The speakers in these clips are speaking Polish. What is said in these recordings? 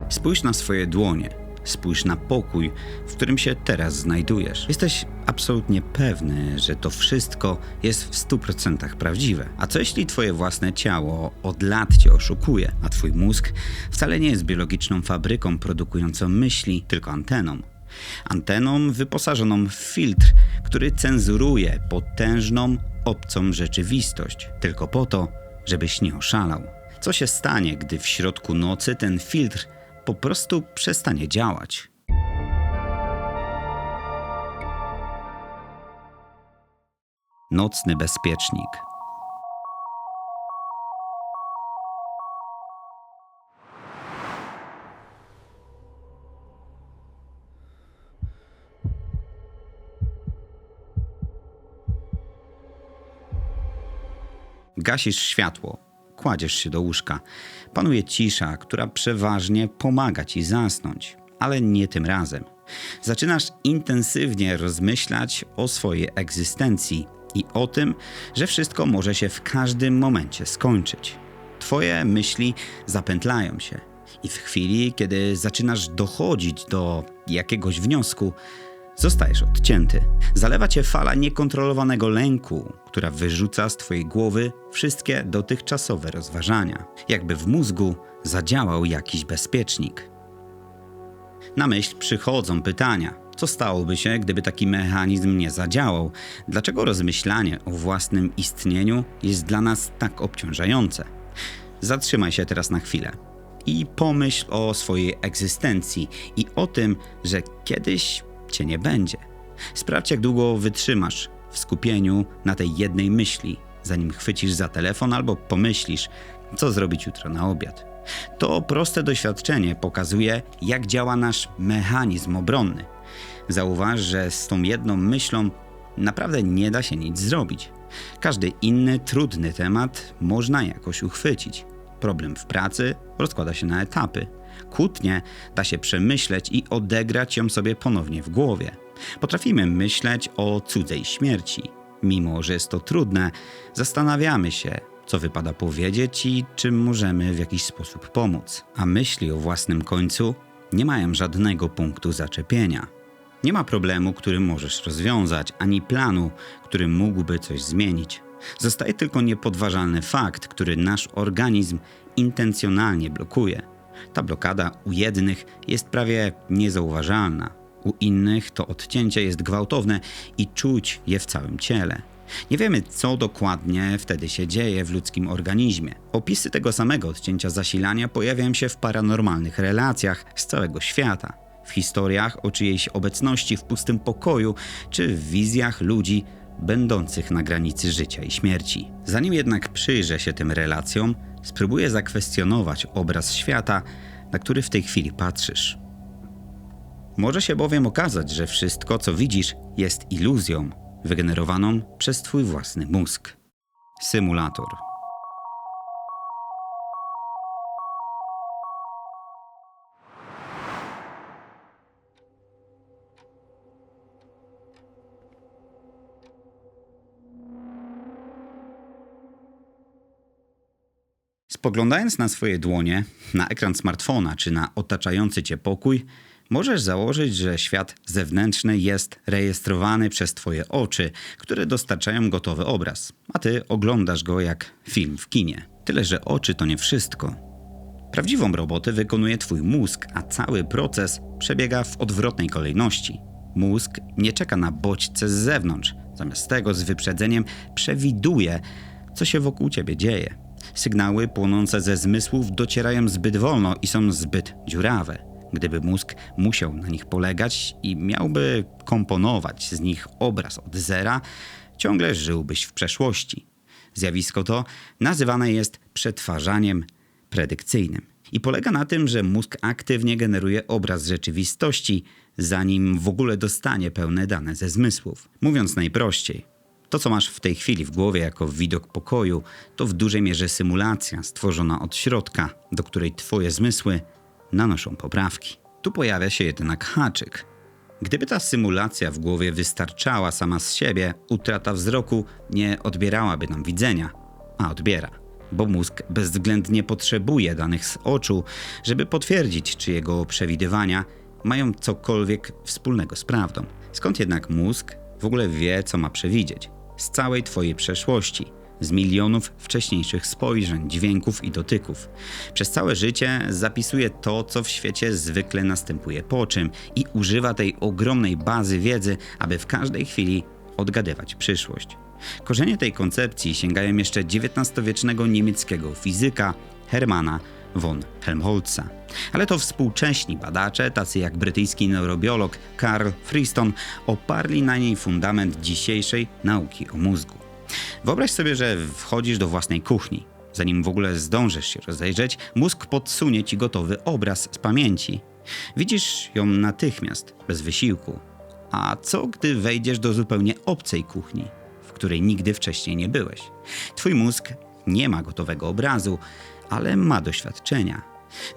Spójrz na swoje dłonie. Spójrz na pokój, w którym się teraz znajdujesz. Jesteś absolutnie pewny, że to wszystko jest w 100% prawdziwe. A co jeśli twoje własne ciało od lat cię oszukuje, a twój mózg wcale nie jest biologiczną fabryką produkującą myśli, tylko anteną? Anteną wyposażoną w filtr, który cenzuruje potężną, obcą rzeczywistość, tylko po to, żebyś nie oszalał. Co się stanie, gdy w środku nocy ten filtr po prostu przestanie działać? Nocny bezpiecznik. Gasisz światło, kładziesz się do łóżka. Panuje cisza, która przeważnie pomaga ci zasnąć, ale nie tym razem. Zaczynasz intensywnie rozmyślać o swojej egzystencji i o tym, że wszystko może się w każdym momencie skończyć. Twoje myśli zapętlają się i w chwili, kiedy zaczynasz dochodzić do jakiegoś wniosku, zostajesz odcięty. Zalewa cię fala niekontrolowanego lęku, która wyrzuca z twojej głowy wszystkie dotychczasowe rozważania. Jakby w mózgu zadziałał jakiś bezpiecznik. Na myśl przychodzą pytania. Co stałoby się, gdyby taki mechanizm nie zadziałał? Dlaczego rozmyślanie o własnym istnieniu jest dla nas tak obciążające? Zatrzymaj się teraz na chwilę i pomyśl o swojej egzystencji i o tym, że kiedyś cię nie będzie. Sprawdź, jak długo wytrzymasz w skupieniu na tej jednej myśli, zanim chwycisz za telefon albo pomyślisz, co zrobić jutro na obiad. To proste doświadczenie pokazuje, jak działa nasz mechanizm obronny. Zauważ, że z tą jedną myślą naprawdę nie da się nic zrobić. Każdy inny, trudny temat można jakoś uchwycić. Problem w pracy rozkłada się na etapy. Kłótnię da się przemyśleć i odegrać ją sobie ponownie w głowie. Potrafimy myśleć o cudzej śmierci. Mimo że jest to trudne, zastanawiamy się, co wypada powiedzieć i czym możemy w jakiś sposób pomóc. A myśli o własnym końcu nie mają żadnego punktu zaczepienia. Nie ma problemu, który możesz rozwiązać, ani planu, który mógłby coś zmienić. Zostaje tylko niepodważalny fakt, który nasz organizm intencjonalnie blokuje. Ta blokada u jednych jest prawie niezauważalna, u innych to odcięcie jest gwałtowne i czuć je w całym ciele. Nie wiemy, co dokładnie wtedy się dzieje w ludzkim organizmie. Opisy tego samego odcięcia zasilania pojawiają się w paranormalnych relacjach z całego świata, w historiach o czyjejś obecności w pustym pokoju, czy w wizjach ludzi będących na granicy życia i śmierci. Zanim jednak przyjrzę się tym relacjom, spróbuję zakwestionować obraz świata, na który w tej chwili patrzysz. Może się bowiem okazać, że wszystko, co widzisz, jest iluzją wygenerowaną przez twój własny mózg. Symulator. Spoglądając na swoje dłonie, na ekran smartfona czy na otaczający cię pokój, możesz założyć, że świat zewnętrzny jest rejestrowany przez twoje oczy, które dostarczają gotowy obraz, a ty oglądasz go jak film w kinie. Tyle, że oczy to nie wszystko. Prawdziwą robotę wykonuje twój mózg, a cały proces przebiega w odwrotnej kolejności. Mózg nie czeka na bodźce z zewnątrz, zamiast tego z wyprzedzeniem przewiduje, co się wokół ciebie dzieje. Sygnały płynące ze zmysłów docierają zbyt wolno i są zbyt dziurawe. Gdyby mózg musiał na nich polegać i miałby komponować z nich obraz od zera, ciągle żyłbyś w przeszłości. Zjawisko to nazywane jest przetwarzaniem predykcyjnym i polega na tym, że mózg aktywnie generuje obraz rzeczywistości, zanim w ogóle dostanie pełne dane ze zmysłów. Mówiąc najprościej, to, co masz w tej chwili w głowie jako widok pokoju, to w dużej mierze symulacja stworzona od środka, do której twoje zmysły nanoszą poprawki. Tu pojawia się jednak haczyk. Gdyby ta symulacja w głowie wystarczała sama z siebie, utrata wzroku nie odbierałaby nam widzenia, a odbiera. bo mózg bezwzględnie potrzebuje danych z oczu, żeby potwierdzić, czy jego przewidywania mają cokolwiek wspólnego z prawdą. Skąd jednak mózg w ogóle wie, co ma przewidzieć? Z całej twojej przeszłości, z milionów wcześniejszych spojrzeń, dźwięków i dotyków. Przez całe życie zapisuje to, co w świecie zwykle następuje po czym i używa tej ogromnej bazy wiedzy, aby w każdej chwili odgadywać przyszłość. Korzenie tej koncepcji sięgają jeszcze XIX-wiecznego niemieckiego fizyka Hermanna von Helmholtza. Ale to współcześni badacze, tacy jak brytyjski neurobiolog Carl Friston, oparli na niej fundament dzisiejszej nauki o mózgu. Wyobraź sobie, że wchodzisz do własnej kuchni. Zanim w ogóle zdążysz się rozejrzeć, mózg podsunie ci gotowy obraz z pamięci. Widzisz ją natychmiast, bez wysiłku. A co, gdy wejdziesz do zupełnie obcej kuchni, w której nigdy wcześniej nie byłeś? Twój mózg nie ma gotowego obrazu, ale ma doświadczenia.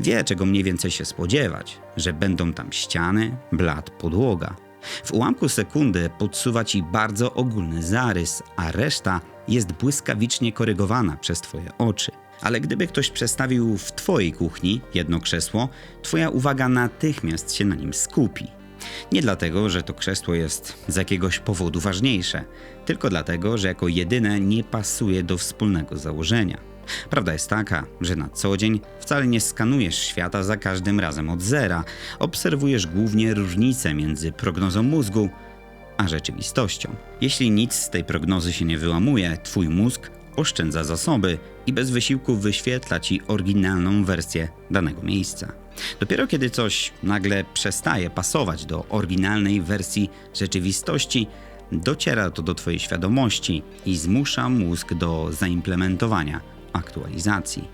Wie, czego mniej więcej się spodziewać, że będą tam ściany, blat, podłoga. W ułamku sekundy podsuwa ci bardzo ogólny zarys, a reszta jest błyskawicznie korygowana przez twoje oczy. Ale gdyby ktoś przestawił w twojej kuchni jedno krzesło, twoja uwaga natychmiast się na nim skupi. Nie dlatego, że to krzesło jest z jakiegoś powodu ważniejsze, tylko dlatego, że jako jedyne nie pasuje do wspólnego założenia. Prawda jest taka, że na co dzień wcale nie skanujesz świata za każdym razem od zera. Obserwujesz głównie różnice między prognozą mózgu a rzeczywistością. Jeśli nic z tej prognozy się nie wyłamuje, twój mózg oszczędza zasoby i bez wysiłku wyświetla ci oryginalną wersję danego miejsca. Dopiero kiedy coś nagle przestaje pasować do oryginalnej wersji rzeczywistości, dociera to do twojej świadomości i zmusza mózg do zaimplementowania aktualizacji.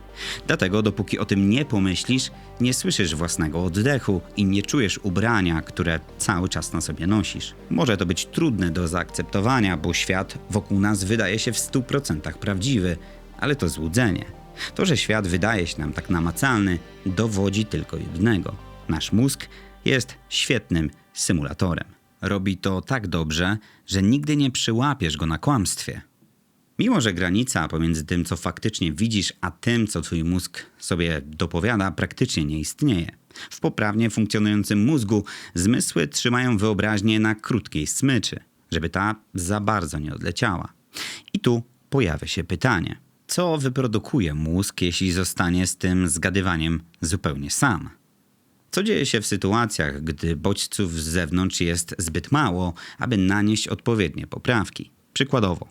Dlatego dopóki o tym nie pomyślisz, nie słyszysz własnego oddechu i nie czujesz ubrania, które cały czas na sobie nosisz. Może to być trudne do zaakceptowania, bo świat wokół nas wydaje się w 100% prawdziwy, ale to złudzenie. To, że świat wydaje się nam tak namacalny, dowodzi tylko jednego. Nasz mózg jest świetnym symulatorem. Robi to tak dobrze, że nigdy nie przyłapiesz go na kłamstwie. Mimo że granica pomiędzy tym, co faktycznie widzisz, a tym, co twój mózg sobie dopowiada, praktycznie nie istnieje. W poprawnie funkcjonującym mózgu zmysły trzymają wyobraźnię na krótkiej smyczy, żeby ta za bardzo nie odleciała. I tu pojawia się pytanie. Co wyprodukuje mózg, jeśli zostanie z tym zgadywaniem zupełnie sam? Co dzieje się w sytuacjach, gdy bodźców z zewnątrz jest zbyt mało, aby nanieść odpowiednie poprawki? Przykładowo,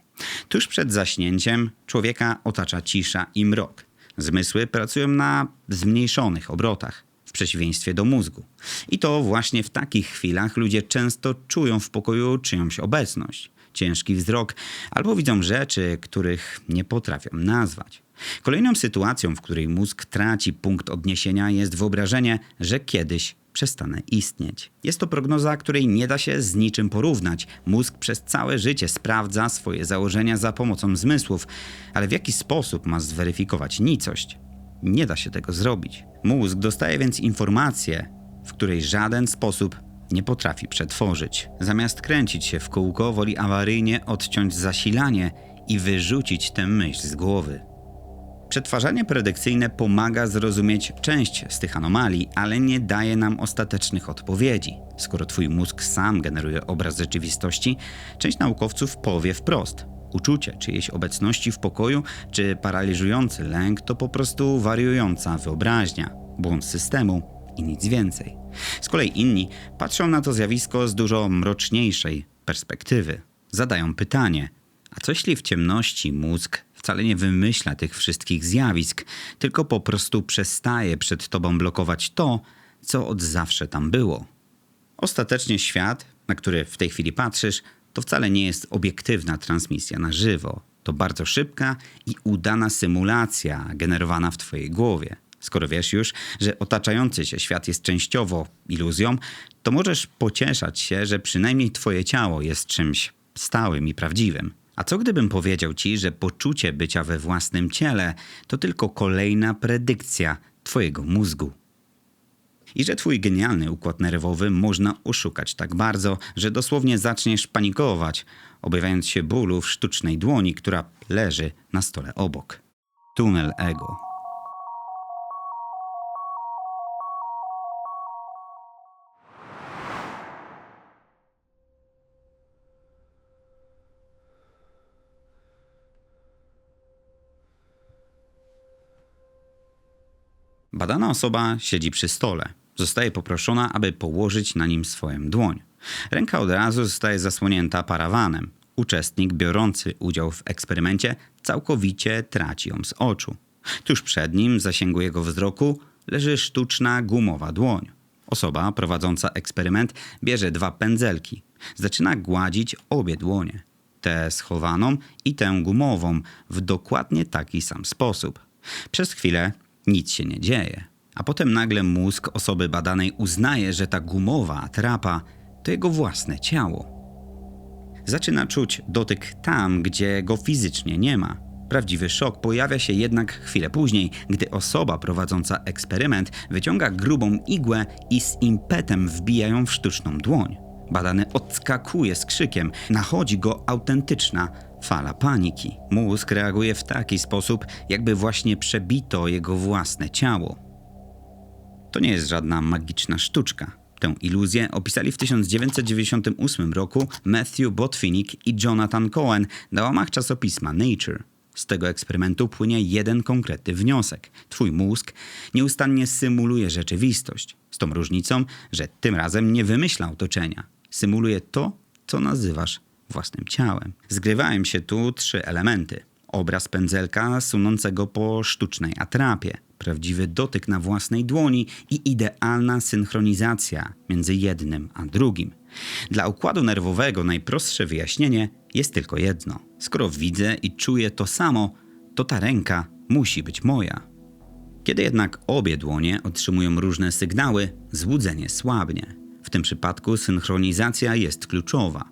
tuż przed zaśnięciem człowieka otacza cisza i mrok. Zmysły pracują na zmniejszonych obrotach, w przeciwieństwie do mózgu. I to właśnie w takich chwilach ludzie często czują w pokoju czyjąś obecność, ciężki wzrok albo widzą rzeczy, których nie potrafią nazwać. Kolejną sytuacją, w której mózg traci punkt odniesienia, jest wyobrażenie, że kiedyś przestanę istnieć. Jest to prognoza, której nie da się z niczym porównać. Mózg przez całe życie sprawdza swoje założenia za pomocą zmysłów, ale w jaki sposób ma zweryfikować nicość? Nie da się tego zrobić. Mózg dostaje więc informację, w której żaden sposób nie potrafi przetworzyć. Zamiast kręcić się w kółko, woli awaryjnie odciąć zasilanie i wyrzucić tę myśl z głowy. Przetwarzanie predykcyjne pomaga zrozumieć część z tych anomalii, ale nie daje nam ostatecznych odpowiedzi. Skoro twój mózg sam generuje obraz rzeczywistości, część naukowców powie wprost. Uczucie czyjejś obecności w pokoju czy paraliżujący lęk to po prostu wariująca wyobraźnia, błąd systemu i nic więcej. Z kolei inni patrzą na to zjawisko z dużo mroczniejszej perspektywy. Zadają pytanie, a co jeśli w ciemności mózg wcale nie wymyśla tych wszystkich zjawisk, tylko po prostu przestaje przed tobą blokować to, co od zawsze tam było? Ostatecznie świat, na który w tej chwili patrzysz, to wcale nie jest obiektywna transmisja na żywo. To bardzo szybka i udana symulacja generowana w twojej głowie. Skoro wiesz już, że otaczający cię świat jest częściowo iluzją, to możesz pocieszać się, że przynajmniej twoje ciało jest czymś stałym i prawdziwym. A co gdybym powiedział ci, że poczucie bycia we własnym ciele to tylko kolejna predykcja twojego mózgu? I że twój genialny układ nerwowy można oszukać tak bardzo, że dosłownie zaczniesz panikować, obawiając się bólu w sztucznej dłoni, która leży na stole obok. tunel ego. Badana osoba siedzi przy stole. Zostaje poproszona, aby położyć na nim swoją dłoń. Ręka od razu zostaje zasłonięta parawanem. Uczestnik biorący udział w eksperymencie całkowicie traci ją z oczu. Tuż przed nim, w zasięgu jego wzroku, leży sztuczna gumowa dłoń. Osoba prowadząca eksperyment bierze 2 pędzelki. Zaczyna gładzić obie dłonie. Tę schowaną i tę gumową w dokładnie taki sam sposób. Przez chwilę nic się nie dzieje, a potem nagle mózg osoby badanej uznaje, że ta gumowa atrapa to jego własne ciało. Zaczyna czuć dotyk tam, gdzie go fizycznie nie ma. Prawdziwy szok pojawia się jednak chwilę później, gdy osoba prowadząca eksperyment wyciąga grubą igłę i z impetem wbija ją w sztuczną dłoń. Badany odskakuje z krzykiem, nachodzi go autentyczna fala paniki. Mózg reaguje w taki sposób, jakby właśnie przebito jego własne ciało. To nie jest żadna magiczna sztuczka. Tę iluzję opisali w 1998 roku Matthew Botvinnik i Jonathan Cohen na łamach czasopisma Nature. Z tego eksperymentu płynie jeden konkretny wniosek. Twój mózg nieustannie symuluje rzeczywistość. Z tą różnicą, że tym razem nie wymyśla otoczenia. Symuluje to, co nazywasz własnym ciałem. Zgrywają się tu 3 elementy. Obraz pędzelka sunącego po sztucznej atrapie, prawdziwy dotyk na własnej dłoni i idealna synchronizacja między jednym a drugim. Dla układu nerwowego najprostsze wyjaśnienie jest tylko jedno. Skoro widzę i czuję to samo, to ta ręka musi być moja. Kiedy jednak obie dłonie otrzymują różne sygnały, złudzenie słabnie. W tym przypadku synchronizacja jest kluczowa.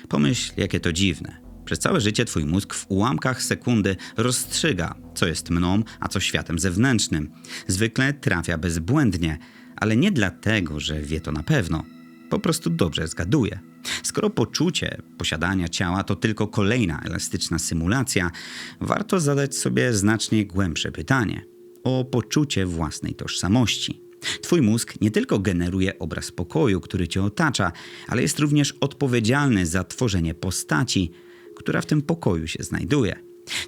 Pomyśl, jakie to dziwne. Przez całe życie twój mózg w ułamkach sekundy rozstrzyga, co jest mną, a co światem zewnętrznym. Zwykle trafia bezbłędnie, ale nie dlatego, że wie to na pewno. Po prostu dobrze zgaduje. Skoro poczucie posiadania ciała to tylko kolejna elastyczna symulacja, warto zadać sobie znacznie głębsze pytanie o poczucie własnej tożsamości. Twój mózg nie tylko generuje obraz pokoju, który cię otacza, ale jest również odpowiedzialny za tworzenie postaci, która w tym pokoju się znajduje.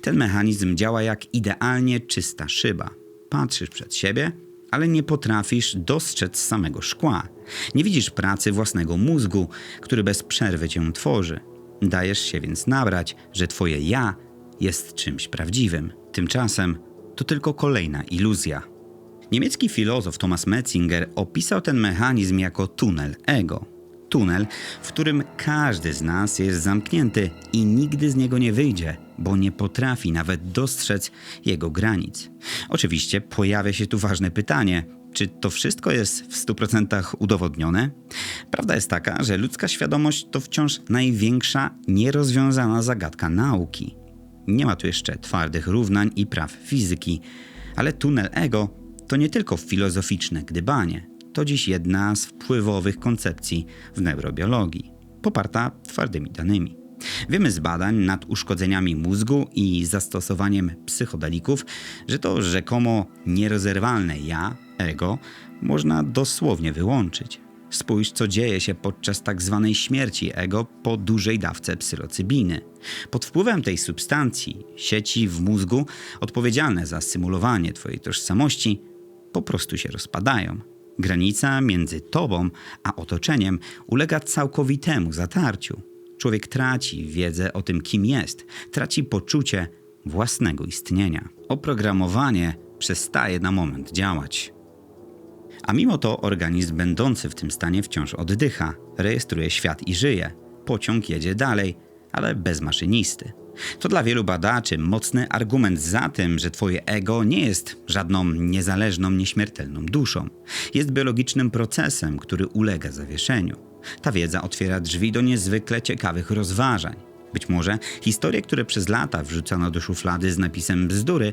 Ten mechanizm działa jak idealnie czysta szyba. Patrzysz przed siebie, ale nie potrafisz dostrzec samego szkła. Nie widzisz pracy własnego mózgu, który bez przerwy cię tworzy. Dajesz się więc nabrać, że twoje ja jest czymś prawdziwym. Tymczasem to tylko kolejna iluzja. Niemiecki filozof Thomas Metzinger opisał ten mechanizm jako tunel ego. Tunel, w którym każdy z nas jest zamknięty i nigdy z niego nie wyjdzie, bo nie potrafi nawet dostrzec jego granic. Oczywiście pojawia się tu ważne pytanie, czy to wszystko jest w 100% udowodnione? Prawda jest taka, że ludzka świadomość to wciąż największa nierozwiązana zagadka nauki. Nie ma tu jeszcze twardych równań i praw fizyki, ale tunel ego to nie tylko filozoficzne gdybanie. To dziś jedna z wpływowych koncepcji w neurobiologii, poparta twardymi danymi. Wiemy z badań nad uszkodzeniami mózgu i zastosowaniem psychodelików, że to rzekomo nierozerwalne ja, ego, można dosłownie wyłączyć. Spójrz, co dzieje się podczas tak zwanej śmierci ego po dużej dawce psylocybiny. Pod wpływem tej substancji sieci w mózgu odpowiedzialne za symulowanie twojej tożsamości po prostu się rozpadają. Granica między tobą a otoczeniem ulega całkowitemu zatarciu. Człowiek traci wiedzę o tym, kim jest, traci poczucie własnego istnienia. Oprogramowanie przestaje na moment działać. A mimo to organizm będący w tym stanie wciąż oddycha, rejestruje świat i żyje. Pociąg jedzie dalej, ale bez maszynisty. To dla wielu badaczy mocny argument za tym, że twoje ego nie jest żadną niezależną, nieśmiertelną duszą. Jest biologicznym procesem, który ulega zawieszeniu. Ta wiedza otwiera drzwi do niezwykle ciekawych rozważań. Być może historie, które przez lata wrzucano do szuflady z napisem bzdury,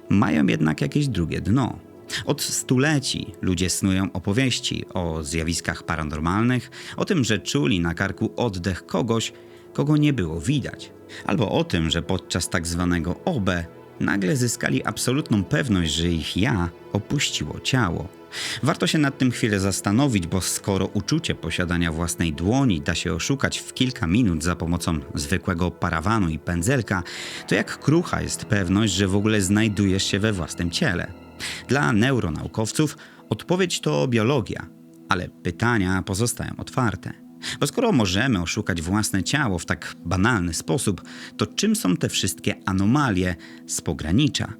mają jednak jakieś drugie dno. Od stuleci ludzie snują opowieści o zjawiskach paranormalnych, o tym, że czuli na karku oddech kogoś, kogo nie było widać. Albo o tym, że podczas tak zwanego OB nagle zyskali absolutną pewność, że ich ja opuściło ciało. Warto się nad tym chwilę zastanowić, bo skoro uczucie posiadania własnej dłoni da się oszukać w kilka minut za pomocą zwykłego parawanu i pędzelka, to jak krucha jest pewność, że w ogóle znajdujesz się we własnym ciele. Dla neuronaukowców odpowiedź to biologia, ale pytania pozostają otwarte. Bo skoro możemy oszukać własne ciało w tak banalny sposób, to czym są te wszystkie anomalie z pogranicza?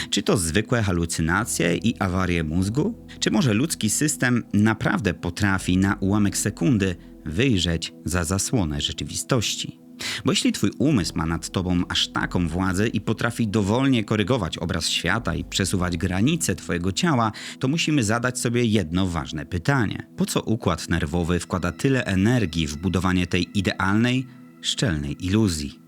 Czy to zwykłe halucynacje i awarie mózgu? Czy może ludzki system naprawdę potrafi na ułamek sekundy wyjrzeć za zasłonę rzeczywistości? Bo jeśli twój umysł ma nad tobą aż taką władzę i potrafi dowolnie korygować obraz świata i przesuwać granice twojego ciała, to musimy zadać sobie jedno ważne pytanie. Po co układ nerwowy wkłada tyle energii w budowanie tej idealnej, szczelnej iluzji?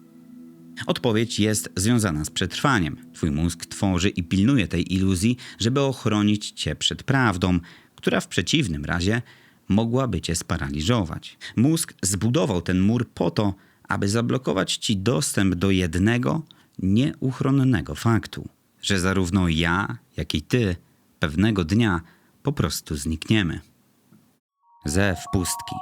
Odpowiedź jest związana z przetrwaniem. Twój mózg tworzy i pilnuje tej iluzji, żeby ochronić cię przed prawdą, która w przeciwnym razie mogłaby cię sparaliżować. Mózg zbudował ten mur po to, aby zablokować ci dostęp do jednego, nieuchronnego faktu, że zarówno ja, jak i ty pewnego dnia po prostu znikniemy. Zew pustki.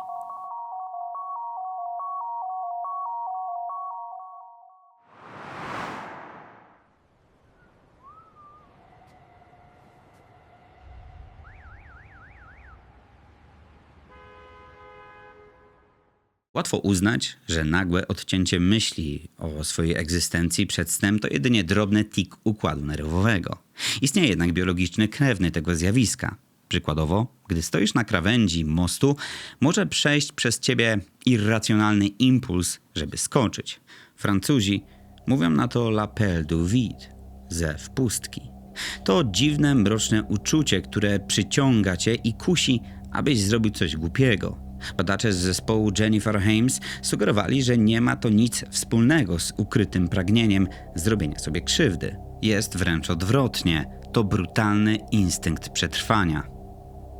Łatwo uznać, że nagłe odcięcie myśli o swojej egzystencji przed snem to jedynie drobny tik układu nerwowego. Istnieje jednak biologiczny krewny tego zjawiska. Przykładowo, gdy stoisz na krawędzi mostu, może przejść przez ciebie irracjonalny impuls, żeby skoczyć. Francuzi mówią na to l'appel du vide, zew pustki. To dziwne, mroczne uczucie, które przyciąga cię i kusi, abyś zrobił coś głupiego. Badacze z zespołu Jennifer Hames sugerowali, że nie ma to nic wspólnego z ukrytym pragnieniem zrobienia sobie krzywdy. Jest wręcz odwrotnie. To brutalny instynkt przetrwania.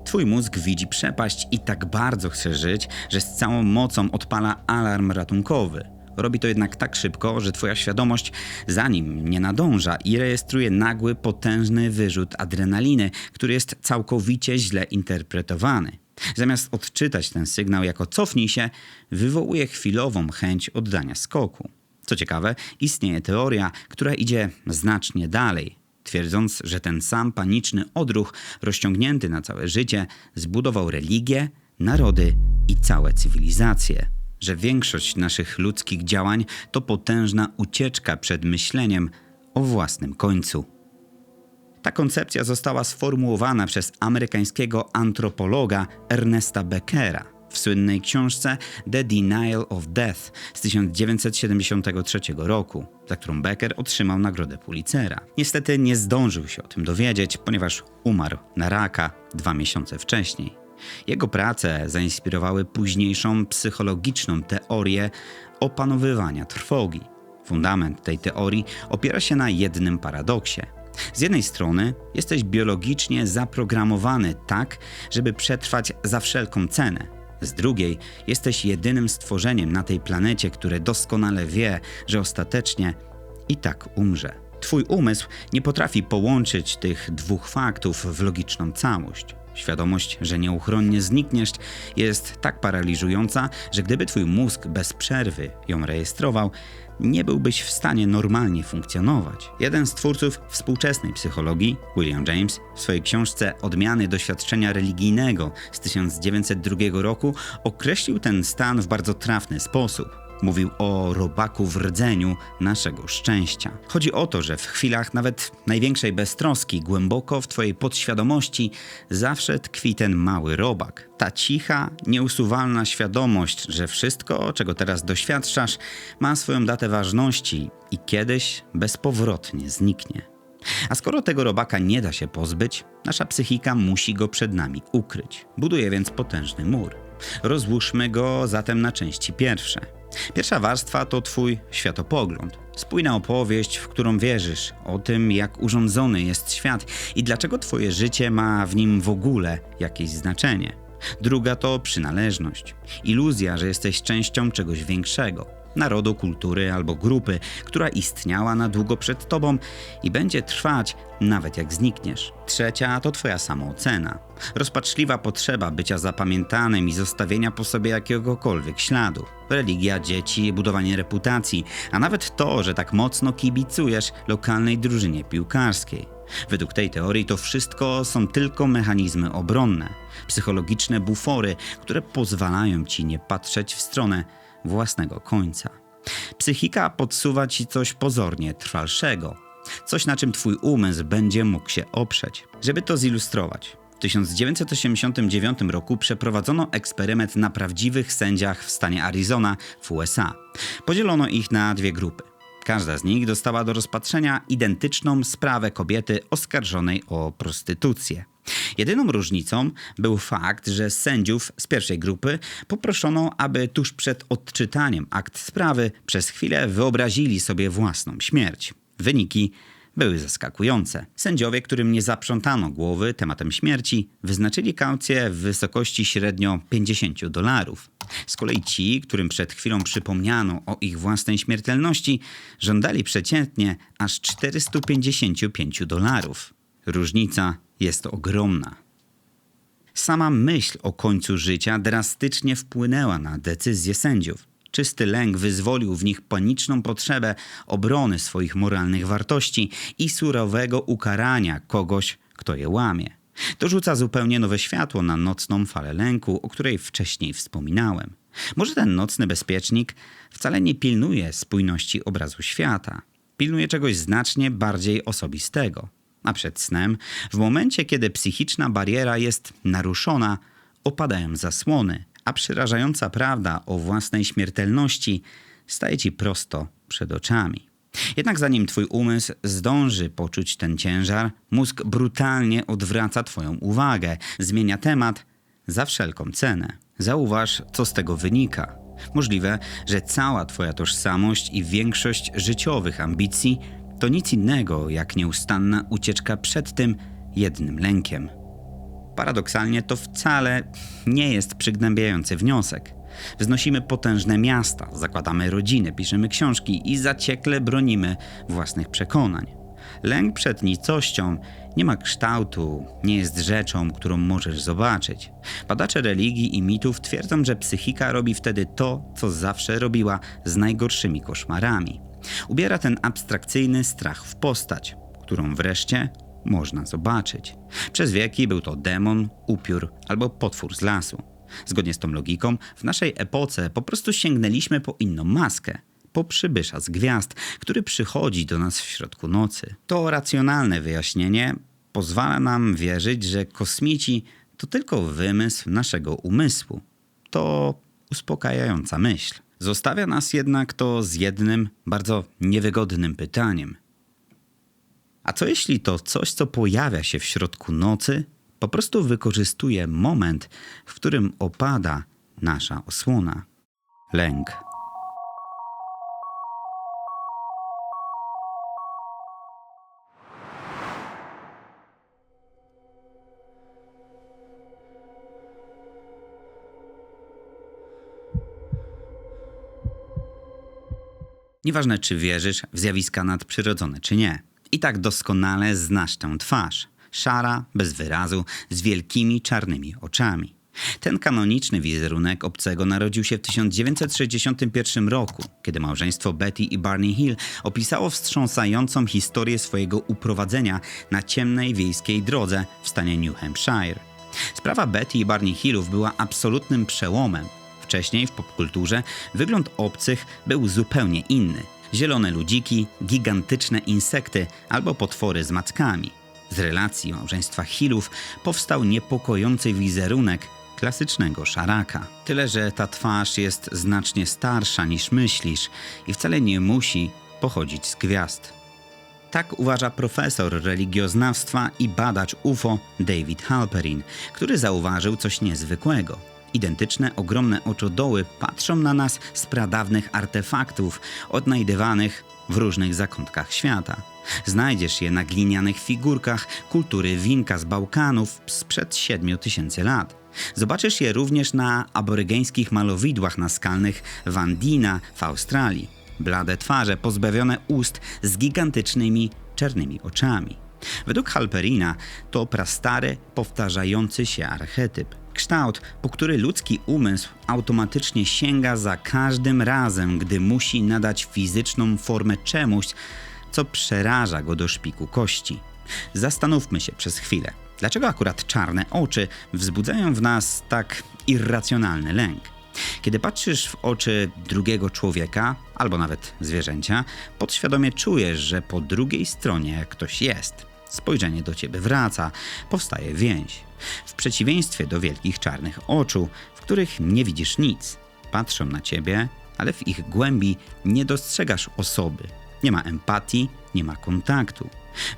Twój mózg widzi przepaść i tak bardzo chce żyć, że z całą mocą odpala alarm ratunkowy. Robi to jednak tak szybko, że twoja świadomość za nim nie nadąża i rejestruje nagły, potężny wyrzut adrenaliny, który jest całkowicie źle interpretowany. Zamiast odczytać ten sygnał jako cofnij się, wywołuje chwilową chęć oddania skoku. Co ciekawe, istnieje teoria, która idzie znacznie dalej, twierdząc, że ten sam paniczny odruch rozciągnięty na całe życie zbudował religię, narody i całe cywilizacje. Że większość naszych ludzkich działań to potężna ucieczka przed myśleniem o własnym końcu. Ta koncepcja została sformułowana przez amerykańskiego antropologa Ernesta Beckera w słynnej książce The Denial of Death z 1973 roku, za którą Becker otrzymał nagrodę Pulitzera. Niestety nie zdążył się o tym dowiedzieć, ponieważ umarł na raka 2 miesiące wcześniej. Jego prace zainspirowały późniejszą psychologiczną teorię opanowywania trwogi. Fundament tej teorii opiera się na jednym paradoksie. Z jednej strony jesteś biologicznie zaprogramowany tak, żeby przetrwać za wszelką cenę. Z drugiej jesteś jedynym stworzeniem na tej planecie, które doskonale wie, że ostatecznie i tak umrze. Twój umysł nie potrafi połączyć tych dwóch faktów w logiczną całość. Świadomość, że nieuchronnie znikniesz, jest tak paraliżująca, że gdyby twój mózg bez przerwy ją rejestrował, nie byłbyś w stanie normalnie funkcjonować. Jeden z twórców współczesnej psychologii, William James, w swojej książce Odmiany doświadczenia religijnego z 1902 roku określił ten stan w bardzo trafny sposób. Mówił o robaku w rdzeniu naszego szczęścia. Chodzi o to, że w chwilach nawet największej beztroski głęboko w twojej podświadomości zawsze tkwi ten mały robak. Ta cicha, nieusuwalna świadomość, że wszystko, czego teraz doświadczasz, ma swoją datę ważności i kiedyś bezpowrotnie zniknie. A skoro tego robaka nie da się pozbyć, nasza psychika musi go przed nami ukryć. Buduje więc potężny mur. Rozłóżmy go zatem na części pierwsze. Pierwsza warstwa to twój światopogląd. Spójna opowieść, w którą wierzysz, o tym, jak urządzony jest świat i dlaczego twoje życie ma w nim w ogóle jakieś znaczenie. Druga to przynależność. Iluzja, że jesteś częścią czegoś większego. narodu, kultury albo grupy, która istniała na długo przed tobą i będzie trwać nawet jak znikniesz. Trzecia to twoja samoocena. Rozpaczliwa potrzeba bycia zapamiętanym i zostawienia po sobie jakiegokolwiek śladu. Religia, dzieci, budowanie reputacji, a nawet to, że tak mocno kibicujesz lokalnej drużynie piłkarskiej. Według tej teorii to wszystko są tylko mechanizmy obronne, psychologiczne bufory, które pozwalają ci nie patrzeć w stronę własnego końca. Psychika podsuwa ci coś pozornie trwalszego, coś na czym twój umysł będzie mógł się oprzeć. Żeby to zilustrować, w 1989 roku przeprowadzono eksperyment na prawdziwych sędziach w stanie Arizona w USA. Podzielono ich na dwie grupy. Każda z nich dostała do rozpatrzenia identyczną sprawę kobiety oskarżonej o prostytucję. Jedyną różnicą był fakt, że sędziów z pierwszej grupy poproszono, aby tuż przed odczytaniem akt sprawy przez chwilę wyobrazili sobie własną śmierć. Wyniki były zaskakujące. Sędziowie, którym nie zaprzątano głowy tematem śmierci, wyznaczyli kaucję w wysokości średnio $50. Z kolei ci, którym przed chwilą przypomniano o ich własnej śmiertelności, żądali przeciętnie aż $455. Różnica jest ogromna. Sama myśl o końcu życia drastycznie wpłynęła na decyzje sędziów. Czysty lęk wyzwolił w nich paniczną potrzebę obrony swoich moralnych wartości i surowego ukarania kogoś, kto je łamie. To rzuca zupełnie nowe światło na nocną falę lęku, o której wcześniej wspominałem. Może ten nocny bezpiecznik wcale nie pilnuje spójności obrazu świata. Pilnuje czegoś znacznie bardziej osobistego. A przed snem, w momencie kiedy psychiczna bariera jest naruszona, opadają zasłony, a przerażająca prawda o własnej śmiertelności staje ci prosto przed oczami. Jednak zanim twój umysł zdąży poczuć ten ciężar, mózg brutalnie odwraca twoją uwagę, zmienia temat za wszelką cenę. Zauważ, co z tego wynika. Możliwe, że cała twoja tożsamość i większość życiowych ambicji to nic innego jak nieustanna ucieczka przed tym jednym lękiem. Paradoksalnie to wcale nie jest przygnębiający wniosek. Wznosimy potężne miasta, zakładamy rodziny, piszemy książki i zaciekle bronimy własnych przekonań. Lęk przed nicością nie ma kształtu, nie jest rzeczą, którą możesz zobaczyć. Badacze religii i mitów twierdzą, że psychika robi wtedy to, co zawsze robiła z najgorszymi koszmarami. Ubiera ten abstrakcyjny strach w postać, którą wreszcie można zobaczyć. Przez wieki był to demon, upiór albo potwór z lasu. Zgodnie z tą logiką, w naszej epoce po prostu sięgnęliśmy po inną maskę, po przybysza z gwiazd, który przychodzi do nas w środku nocy. To racjonalne wyjaśnienie pozwala nam wierzyć, że kosmici to tylko wymysł naszego umysłu. To uspokajająca myśl. Zostawia nas jednak to z jednym bardzo niewygodnym pytaniem. A co jeśli to coś, co pojawia się w środku nocy, po prostu wykorzystuje moment, w którym opada nasza osłona? Lęk. Nieważne, czy wierzysz w zjawiska nadprzyrodzone, czy nie. I tak doskonale znasz tę twarz. Szara, bez wyrazu, z wielkimi czarnymi oczami. Ten kanoniczny wizerunek obcego narodził się w 1961 roku, kiedy małżeństwo Betty i Barney Hill opisało wstrząsającą historię swojego uprowadzenia na ciemnej wiejskiej drodze w stanie New Hampshire. Sprawa Betty i Barney Hillów była absolutnym przełomem. Wcześniej w popkulturze wygląd obcych był zupełnie inny. Zielone ludziki, gigantyczne insekty albo potwory z mackami. Z relacji małżeństwa Hillów powstał niepokojący wizerunek klasycznego szaraka. Tyle, że ta twarz jest znacznie starsza niż myślisz i wcale nie musi pochodzić z gwiazd. Tak uważa profesor religioznawstwa i badacz UFO David Halperin, który zauważył coś niezwykłego. Identyczne, ogromne oczodoły patrzą na nas z pradawnych artefaktów odnajdywanych w różnych zakątkach świata. Znajdziesz je na glinianych figurkach kultury Winka z Bałkanów sprzed 7000 lat. Zobaczysz je również na aborygeńskich malowidłach naskalnych Van Dina w Australii. Blade twarze pozbawione ust z gigantycznymi czarnymi oczami. Według Halperina to prastary, powtarzający się archetyp. Kształt, po który ludzki umysł automatycznie sięga za każdym razem, gdy musi nadać fizyczną formę czemuś, co przeraża go do szpiku kości. Zastanówmy się przez chwilę, dlaczego akurat czarne oczy wzbudzają w nas tak irracjonalny lęk. Kiedy patrzysz w oczy drugiego człowieka, albo nawet zwierzęcia, podświadomie czujesz, że po drugiej stronie ktoś jest. Spojrzenie do ciebie wraca, powstaje więź. W przeciwieństwie do wielkich czarnych oczu, w których nie widzisz nic. Patrzą na ciebie, ale w ich głębi nie dostrzegasz osoby. Nie ma empatii, nie ma kontaktu.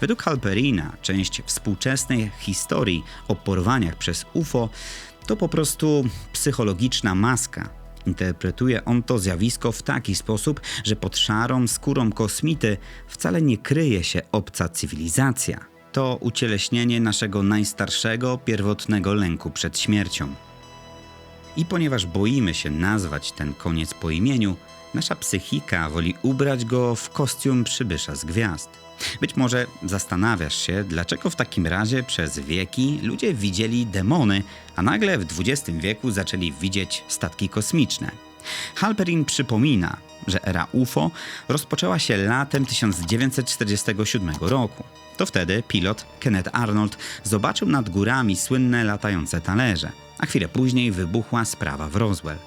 Według Halperina część współczesnej historii o porwaniach przez UFO to po prostu psychologiczna maska. Interpretuje on to zjawisko w taki sposób, że pod szarą skórą kosmity wcale nie kryje się obca cywilizacja. To ucieleśnienie naszego najstarszego, pierwotnego lęku przed śmiercią. I ponieważ boimy się nazwać ten koniec po imieniu, nasza psychika woli ubrać go w kostium przybysza z gwiazd. Być może zastanawiasz się, dlaczego w takim razie przez wieki ludzie widzieli demony, a nagle w XX wieku zaczęli widzieć statki kosmiczne. Halperin przypomina, że era UFO rozpoczęła się latem 1947 roku. To wtedy pilot Kenneth Arnold zobaczył nad górami słynne latające talerze, a chwilę później wybuchła sprawa w Roswell.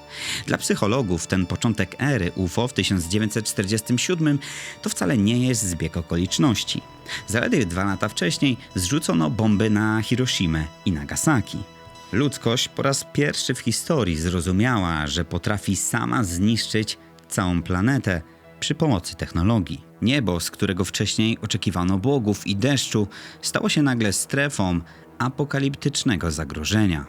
Dla psychologów ten początek ery UFO w 1947 to wcale nie jest zbieg okoliczności. Zaledwie 2 lata wcześniej zrzucono bomby na Hiroshimę i Nagasaki. Ludzkość po raz pierwszy w historii zrozumiała, że potrafi sama zniszczyć całą planetę przy pomocy technologii. Niebo, z którego wcześniej oczekiwano bogów i deszczu, stało się nagle strefą apokaliptycznego zagrożenia.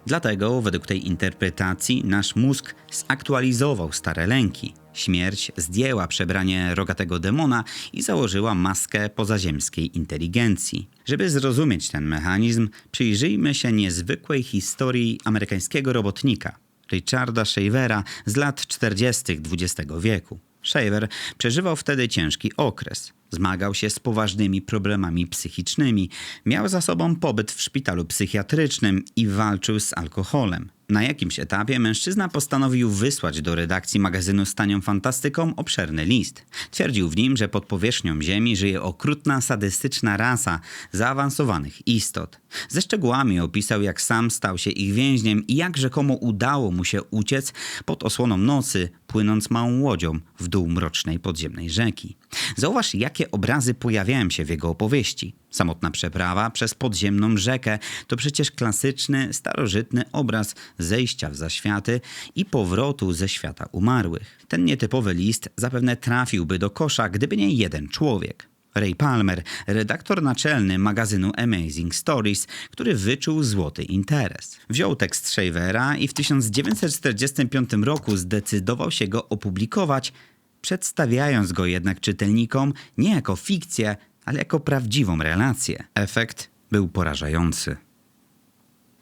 Dlatego, według tej interpretacji, nasz mózg zaktualizował stare lęki. Śmierć zdjęła przebranie rogatego demona i założyła maskę pozaziemskiej inteligencji. Żeby zrozumieć ten mechanizm, przyjrzyjmy się niezwykłej historii amerykańskiego robotnika, Richarda Shavera z lat 40. XX wieku. Shaver przeżywał wtedy ciężki okres. Zmagał się z poważnymi problemami psychicznymi, miał za sobą pobyt w szpitalu psychiatrycznym i walczył z alkoholem. Na jakimś etapie mężczyzna postanowił wysłać do redakcji magazynu z tanią fantastyką obszerny list. Twierdził w nim, że pod powierzchnią Ziemi żyje okrutna, sadystyczna rasa zaawansowanych istot. Ze szczegółami opisał, jak sam stał się ich więźniem i jak rzekomo udało mu się uciec pod osłoną nocy, płynąc małą łodzią w dół mrocznej podziemnej rzeki. Zauważ, jakie obrazy pojawiają się w jego opowieści. Samotna przeprawa przez podziemną rzekę to przecież klasyczny, starożytny obraz zejścia w zaświaty i powrotu ze świata umarłych. Ten nietypowy list zapewne trafiłby do kosza, gdyby nie jeden człowiek. Ray Palmer, redaktor naczelny magazynu Amazing Stories, który wyczuł złoty interes. Wziął tekst Shavera i w 1945 roku zdecydował się go opublikować, przedstawiając go jednak czytelnikom nie jako fikcję, ale jako prawdziwą relację. Efekt był porażający.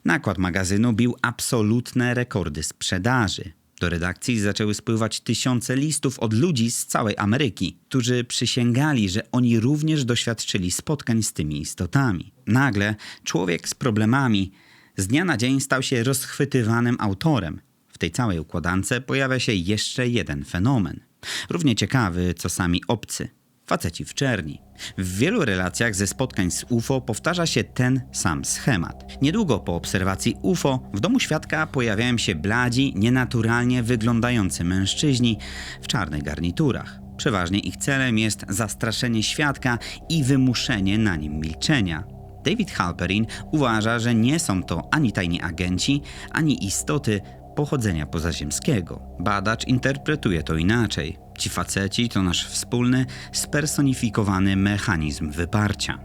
Nakład magazynu bił absolutne rekordy sprzedaży. Do redakcji zaczęły spływać tysiące listów od ludzi z całej Ameryki, którzy przysięgali, że oni również doświadczyli spotkań z tymi istotami. Nagle człowiek z problemami z dnia na dzień stał się rozchwytywanym autorem. W tej całej układance pojawia się jeszcze jeden fenomen. Równie ciekawy, co sami obcy. Faceci w czerni. W wielu relacjach ze spotkań z UFO powtarza się ten sam schemat. Niedługo po obserwacji UFO w domu świadka pojawiają się bladzi, nienaturalnie wyglądający mężczyźni w czarnych garniturach. Przeważnie ich celem jest zastraszenie świadka i wymuszenie na nim milczenia. David Halperin uważa, że nie są to ani tajni agenci, ani istoty pochodzenia pozaziemskiego. Badacz interpretuje to inaczej. Ci faceci to nasz wspólny, spersonifikowany mechanizm wyparcia.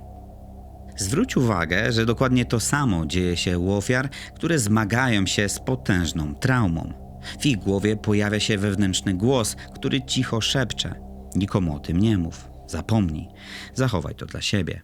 Zwróć uwagę, że dokładnie to samo dzieje się u ofiar, które zmagają się z potężną traumą. W ich głowie pojawia się wewnętrzny głos, który cicho szepcze. Nikomu o tym nie mów. Zapomnij. Zachowaj to dla siebie.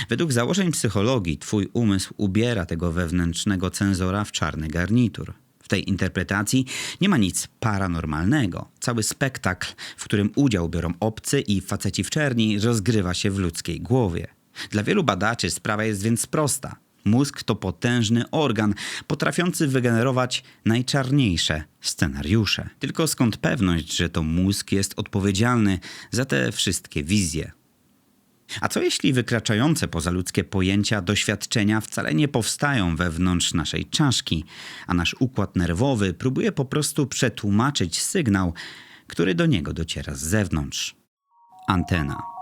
Według założeń psychologii twój umysł ubiera tego wewnętrznego cenzora w czarny garnitur. W tej interpretacji nie ma nic paranormalnego. Cały spektakl, w którym udział biorą obcy i faceci w czerni, rozgrywa się w ludzkiej głowie. Dla wielu badaczy sprawa jest więc prosta. Mózg to potężny organ, potrafiący wygenerować najczarniejsze scenariusze. Tylko skąd pewność, że to mózg jest odpowiedzialny za te wszystkie wizje? A co jeśli wykraczające poza ludzkie pojęcia doświadczenia wcale nie powstają wewnątrz naszej czaszki, a nasz układ nerwowy próbuje po prostu przetłumaczyć sygnał, który do niego dociera z zewnątrz? Antena.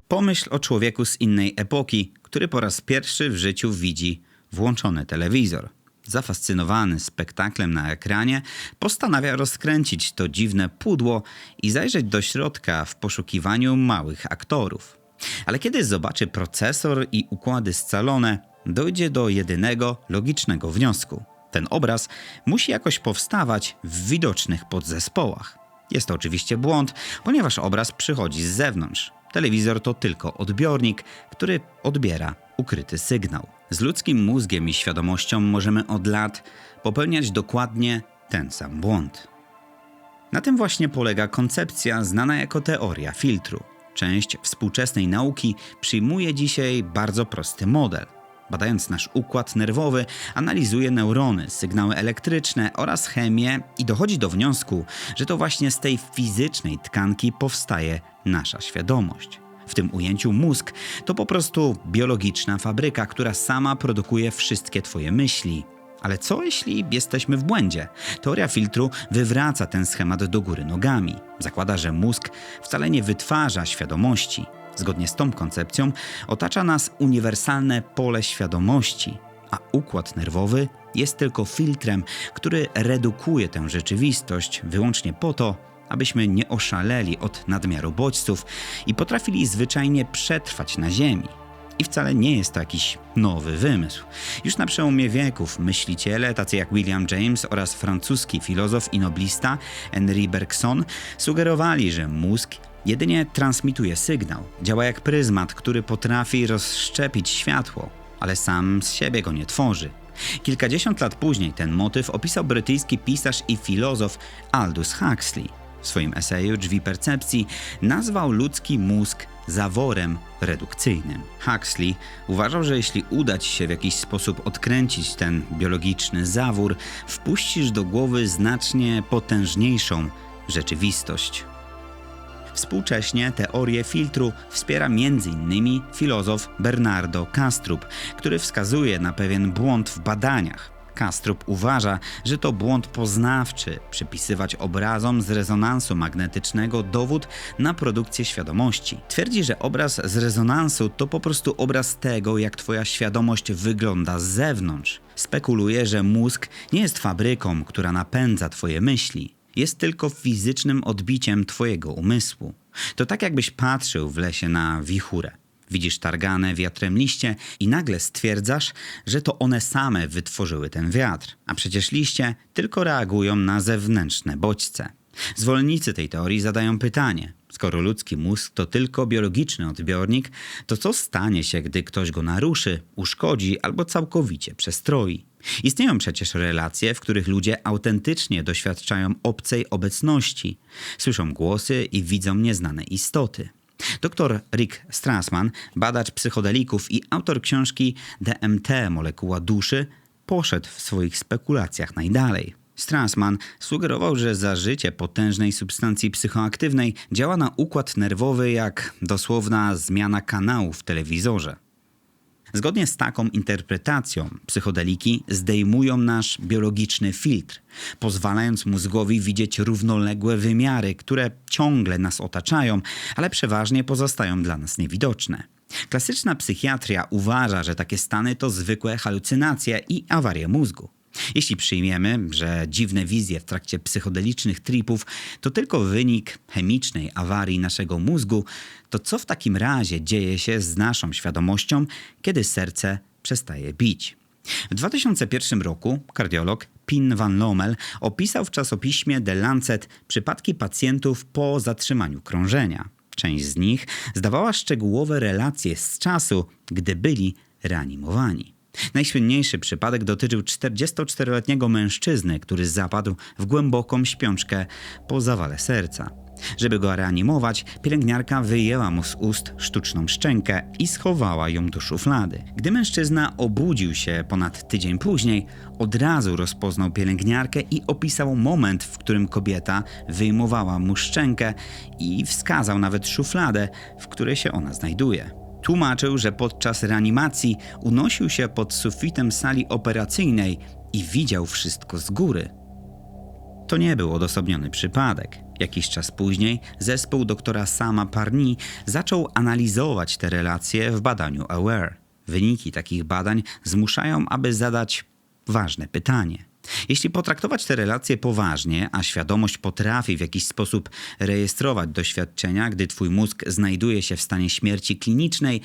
Pomyśl o człowieku z innej epoki, który po raz pierwszy w życiu widzi włączony telewizor. Zafascynowany spektaklem na ekranie, postanawia rozkręcić to dziwne pudło i zajrzeć do środka w poszukiwaniu małych aktorów. Ale kiedy zobaczy procesor i układy scalone, dojdzie do jedynego logicznego wniosku. Ten obraz musi jakoś powstawać w widocznych podzespołach. Jest to oczywiście błąd, ponieważ obraz przychodzi z zewnątrz. Telewizor to tylko odbiornik, który odbiera ukryty sygnał. Z ludzkim mózgiem i świadomością możemy od lat popełniać dokładnie ten sam błąd. Na tym właśnie polega koncepcja znana jako teoria filtru. Część współczesnej nauki przyjmuje dzisiaj bardzo prosty model. Badając nasz układ nerwowy, analizuje neurony, sygnały elektryczne oraz chemię i dochodzi do wniosku, że to właśnie z tej fizycznej tkanki powstaje nasza świadomość. W tym ujęciu mózg to po prostu biologiczna fabryka, która sama produkuje wszystkie twoje myśli. Ale co jeśli jesteśmy w błędzie? Teoria filtru wywraca ten schemat do góry nogami. Zakłada, że mózg wcale nie wytwarza świadomości. Zgodnie z tą koncepcją otacza nas uniwersalne pole świadomości, a układ nerwowy jest tylko filtrem, który redukuje tę rzeczywistość wyłącznie po to, abyśmy nie oszaleli od nadmiaru bodźców i potrafili zwyczajnie przetrwać na Ziemi. I wcale nie jest to jakiś nowy wymysł. Już na przełomie wieków myśliciele tacy jak William James oraz francuski filozof i noblista Henri Bergson sugerowali, że mózg jedynie transmituje sygnał. Działa jak pryzmat, który potrafi rozszczepić światło, ale sam z siebie go nie tworzy. Kilkadziesiąt lat później ten motyw opisał brytyjski pisarz i filozof Aldous Huxley. W swoim eseju Drzwi percepcji nazwał ludzki mózg zaworem redukcyjnym. Huxley uważał, że jeśli uda ci się w jakiś sposób odkręcić ten biologiczny zawór, wpuścisz do głowy znacznie potężniejszą rzeczywistość. Współcześnie teorię filtru wspiera m.in. filozof Bernardo Kastrup, który wskazuje na pewien błąd w badaniach. Kastrup uważa, że to błąd poznawczy, przypisywać obrazom z rezonansu magnetycznego dowód na produkcję świadomości. Twierdzi, że obraz z rezonansu to po prostu obraz tego, jak twoja świadomość wygląda z zewnątrz. Spekuluje, że mózg nie jest fabryką, która napędza twoje myśli. Jest tylko fizycznym odbiciem twojego umysłu. To tak jakbyś patrzył w lesie na wichurę. Widzisz targane wiatrem liście i nagle stwierdzasz, że to one same wytworzyły ten wiatr. A przecież liście tylko reagują na zewnętrzne bodźce. Zwolennicy tej teorii zadają pytanie. Skoro ludzki mózg to tylko biologiczny odbiornik, to co stanie się, gdy ktoś go naruszy, uszkodzi albo całkowicie przestroi? Istnieją przecież relacje, w których ludzie autentycznie doświadczają obcej obecności. Słyszą głosy i widzą nieznane istoty. Dr Rick Strassman, badacz psychodelików i autor książki DMT – Molekuła duszy, poszedł w swoich spekulacjach najdalej. Strassman sugerował, że zażycie potężnej substancji psychoaktywnej działa na układ nerwowy jak dosłowna zmiana kanału w telewizorze. Zgodnie z taką interpretacją psychodeliki zdejmują nasz biologiczny filtr, pozwalając mózgowi widzieć równoległe wymiary, które ciągle nas otaczają, ale przeważnie pozostają dla nas niewidoczne. Klasyczna psychiatria uważa, że takie stany to zwykłe halucynacje i awarie mózgu. Jeśli przyjmiemy, że dziwne wizje w trakcie psychodelicznych tripów to tylko wynik chemicznej awarii naszego mózgu, to co w takim razie dzieje się z naszą świadomością, kiedy serce przestaje bić? W 2001 roku kardiolog Pim van Lommel opisał w czasopiśmie The Lancet przypadki pacjentów po zatrzymaniu krążenia. Część z nich zdawała szczegółowe relacje z czasu, gdy byli reanimowani. Najsłynniejszy przypadek dotyczył 44-letniego mężczyzny, który zapadł w głęboką śpiączkę po zawale serca. Żeby go reanimować, pielęgniarka wyjęła mu z ust sztuczną szczękę i schowała ją do szuflady. Gdy mężczyzna obudził się ponad tydzień później, od razu rozpoznał pielęgniarkę i opisał moment, w którym kobieta wyjmowała mu szczękę i wskazał nawet szufladę, w której się ona znajduje. Tłumaczył, że podczas reanimacji unosił się pod sufitem sali operacyjnej i widział wszystko z góry. To nie był odosobniony przypadek. Jakiś czas później zespół doktora Sama Parni zaczął analizować te relacje w badaniu AWARE. Wyniki takich badań zmuszają, aby zadać ważne pytanie. Jeśli potraktować te relacje poważnie, a świadomość potrafi w jakiś sposób rejestrować doświadczenia, gdy twój mózg znajduje się w stanie śmierci klinicznej,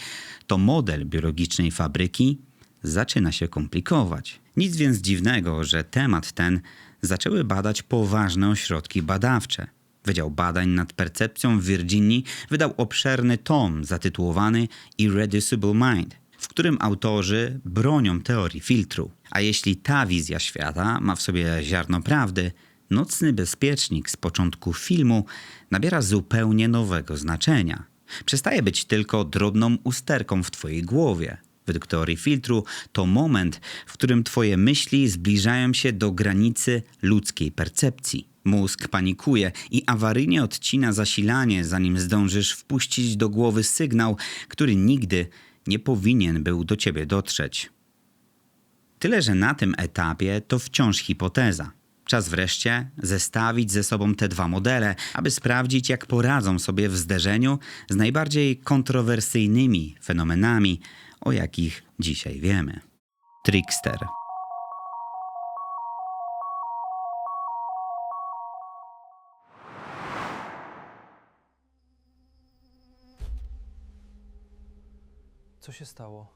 to model biologicznej fabryki zaczyna się komplikować. Nic więc dziwnego, że temat ten zaczęły badać poważne ośrodki badawcze. Wydział Badań nad Percepcją w Virginii wydał obszerny tom zatytułowany Irreducible Mind, w którym autorzy bronią teorii filtru. A jeśli ta wizja świata ma w sobie ziarno prawdy, Nocny Bezpiecznik z początku filmu nabiera zupełnie nowego znaczenia. Przestaje być tylko drobną usterką w twojej głowie. Według teorii filtru to moment, w którym twoje myśli zbliżają się do granicy ludzkiej percepcji. Mózg panikuje i awaryjnie odcina zasilanie, zanim zdążysz wpuścić do głowy sygnał, który nigdy nie powinien był do ciebie dotrzeć. Tyle, że na tym etapie to wciąż hipoteza. Czas wreszcie zestawić ze sobą te dwa modele, aby sprawdzić, jak poradzą sobie w zderzeniu z najbardziej kontrowersyjnymi fenomenami, o jakich dzisiaj wiemy. Trickster. Co się stało?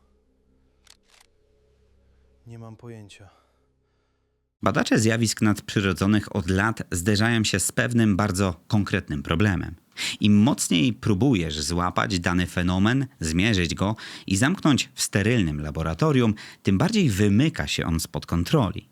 Nie mam pojęcia. Badacze zjawisk nadprzyrodzonych od lat zderzają się z pewnym bardzo konkretnym problemem. Im mocniej próbujesz złapać dany fenomen, zmierzyć go i zamknąć w sterylnym laboratorium, tym bardziej wymyka się on spod kontroli.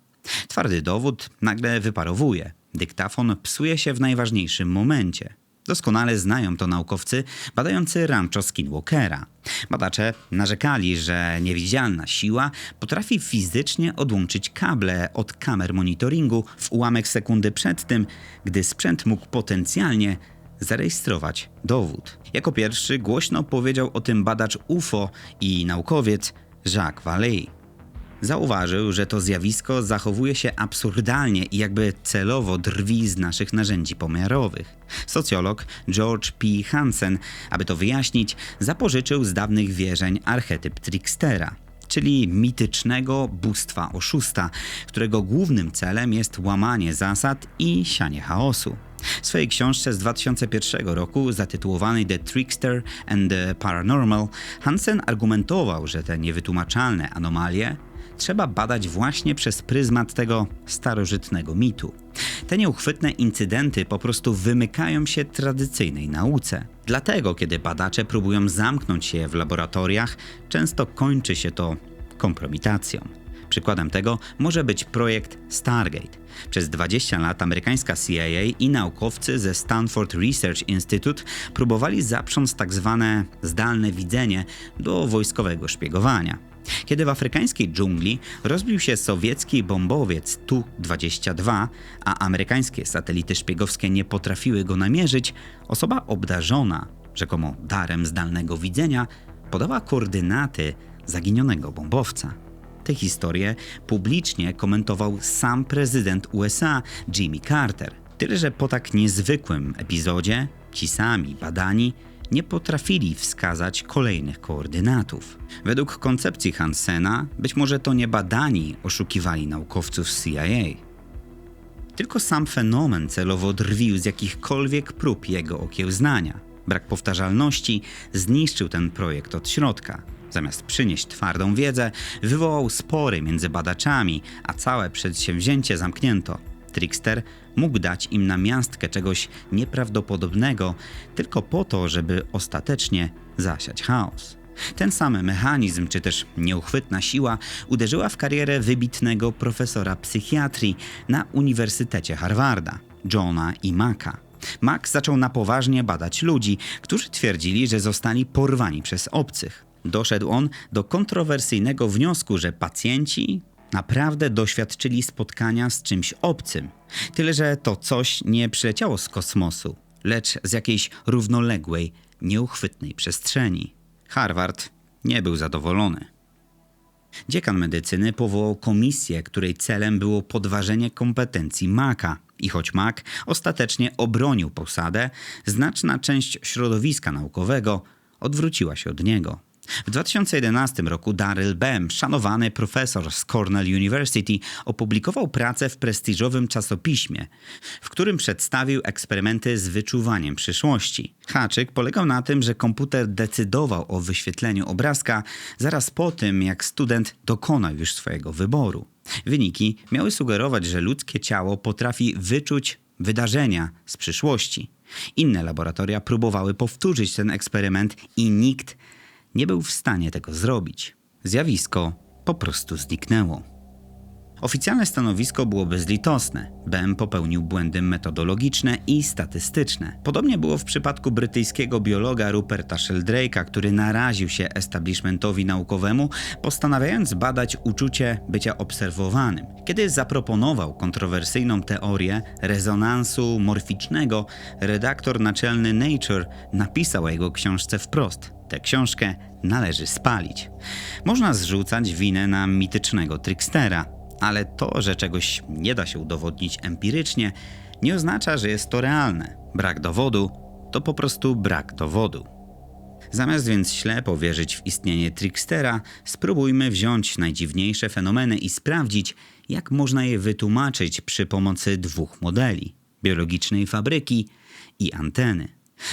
Twardy dowód nagle wyparowuje. Dyktafon psuje się w najważniejszym momencie. Doskonale znają to naukowcy badający rancho Skinwalkera. Badacze narzekali, że niewidzialna siła potrafi fizycznie odłączyć kable od kamer monitoringu w ułamek sekundy przed tym, gdy sprzęt mógł potencjalnie zarejestrować dowód. Jako pierwszy głośno powiedział o tym badacz UFO i naukowiec Jacques Vallée. Zauważył, że to zjawisko zachowuje się absurdalnie i jakby celowo drwi z naszych narzędzi pomiarowych. Socjolog George P. Hansen, aby to wyjaśnić, zapożyczył z dawnych wierzeń archetyp trickstera, czyli mitycznego bóstwa oszusta, którego głównym celem jest łamanie zasad i sianie chaosu. W swojej książce z 2001 roku zatytułowanej The Trickster and the Paranormal, Hansen argumentował, że te niewytłumaczalne anomalie trzeba badać właśnie przez pryzmat tego starożytnego mitu. Te nieuchwytne incydenty po prostu wymykają się tradycyjnej nauce. Dlatego, kiedy badacze próbują zamknąć je w laboratoriach, często kończy się to kompromitacją. Przykładem tego może być projekt Stargate. Przez 20 lat amerykańska CIA i naukowcy ze Stanford Research Institute próbowali zaprząc tzw. zdalne widzenie do wojskowego szpiegowania. Kiedy w afrykańskiej dżungli rozbił się sowiecki bombowiec Tu-22, a amerykańskie satelity szpiegowskie nie potrafiły go namierzyć, osoba obdarzona, rzekomo darem zdalnego widzenia, podała koordynaty zaginionego bombowca. Tę historię publicznie komentował sam prezydent USA Jimmy Carter. Tyle, że po tak niezwykłym epizodzie ci sami badani nie potrafili wskazać kolejnych koordynatów. Według koncepcji Hansena być może to nie badani oszukiwali naukowców z CIA. Tylko sam fenomen celowo drwił z jakichkolwiek prób jego okiełznania. Brak powtarzalności zniszczył ten projekt od środka. Zamiast przynieść twardą wiedzę, wywołał spory między badaczami, a całe przedsięwzięcie zamknięto. Trickster mógł dać im namiastkę czegoś nieprawdopodobnego tylko po to, żeby ostatecznie zasiać chaos. Ten sam mechanizm, czy też nieuchwytna siła uderzyła w karierę wybitnego profesora psychiatrii na Uniwersytecie Harvarda, Johna E. Macka. Mack zaczął na poważnie badać ludzi, którzy twierdzili, że zostali porwani przez obcych. Doszedł on do kontrowersyjnego wniosku, że pacjenci naprawdę doświadczyli spotkania z czymś obcym. Tyle, że to coś nie przyleciało z kosmosu, lecz z jakiejś równoległej, nieuchwytnej przestrzeni. Harvard nie był zadowolony. Dziekan medycyny powołał komisję, której celem było podważenie kompetencji Macka. I choć Mack ostatecznie obronił posadę, znaczna część środowiska naukowego odwróciła się od niego. W 2011 roku Daryl Bem, szanowany profesor z Cornell University, opublikował pracę w prestiżowym czasopiśmie, w którym przedstawił eksperymenty z wyczuwaniem przyszłości. Haczyk polegał na tym, że komputer decydował o wyświetleniu obrazka zaraz po tym, jak student dokonał już swojego wyboru. Wyniki miały sugerować, że ludzkie ciało potrafi wyczuć wydarzenia z przyszłości. Inne laboratoria próbowały powtórzyć ten eksperyment i nikt nie był w stanie tego zrobić. Zjawisko po prostu zniknęło. Oficjalne stanowisko było bezlitosne. Bem popełnił błędy metodologiczne i statystyczne. Podobnie było w przypadku brytyjskiego biologa Ruperta Sheldrake'a, który naraził się establishmentowi naukowemu, postanawiając badać uczucie bycia obserwowanym. Kiedy zaproponował kontrowersyjną teorię rezonansu morficznego, redaktor naczelny Nature napisał o jego książce wprost: tę książkę należy spalić. Można zrzucać winę na mitycznego trickstera, ale to, że czegoś nie da się udowodnić empirycznie, nie oznacza, że jest to realne. Brak dowodu to po prostu brak dowodu. Zamiast więc ślepo wierzyć w istnienie trickstera, spróbujmy wziąć najdziwniejsze fenomeny i sprawdzić, jak można je wytłumaczyć przy pomocy dwóch modeli: biologicznej fabryki i anteny.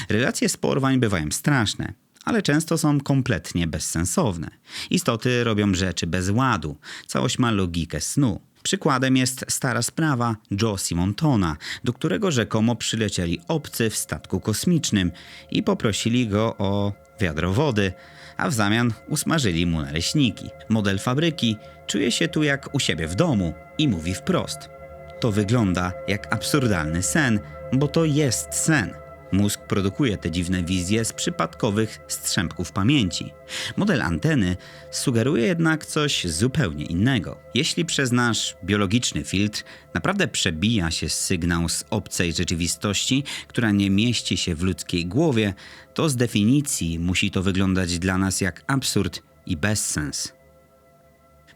Relacje z porwań bywają straszne, ale często są kompletnie bezsensowne. Istoty robią rzeczy bez ładu. Całość ma logikę snu. Przykładem jest stara sprawa Joe Simontona, do którego rzekomo przylecieli obcy w statku kosmicznym i poprosili go o wiadro wody, a w zamian usmażyli mu naleśniki. Model fabryki czuje się tu jak u siebie w domu i mówi wprost: to wygląda jak absurdalny sen, bo to jest sen. Mózg produkuje te dziwne wizje z przypadkowych strzępków pamięci. Model anteny sugeruje jednak coś zupełnie innego. Jeśli przez nasz biologiczny filtr naprawdę przebija się sygnał z obcej rzeczywistości, która nie mieści się w ludzkiej głowie, to z definicji musi to wyglądać dla nas jak absurd i bezsens.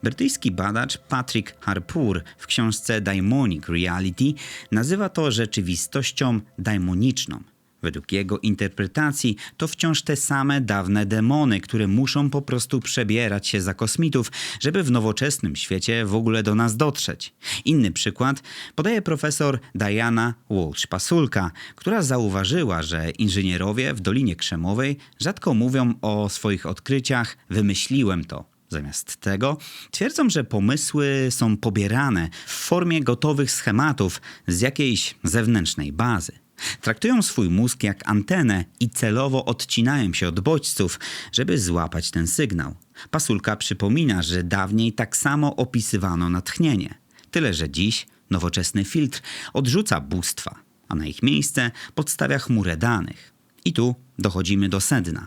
Brytyjski badacz Patrick Harpur w książce Daimonic Reality nazywa to rzeczywistością daimoniczną. Według jego interpretacji to wciąż te same dawne demony, które muszą po prostu przebierać się za kosmitów, żeby w nowoczesnym świecie w ogóle do nas dotrzeć. Inny przykład podaje profesor Diana Walsh-Pasulka, która zauważyła, że inżynierowie w Dolinie Krzemowej rzadko mówią o swoich odkryciach „wymyśliłem to”. Zamiast tego twierdzą, że pomysły są pobierane w formie gotowych schematów z jakiejś zewnętrznej bazy. Traktują swój mózg jak antenę i celowo odcinają się od bodźców, żeby złapać ten sygnał. Pasulka przypomina, że dawniej tak samo opisywano natchnienie. Tyle, że dziś nowoczesny filtr odrzuca bóstwa, a na ich miejsce podstawia chmurę danych. I tu dochodzimy do sedna.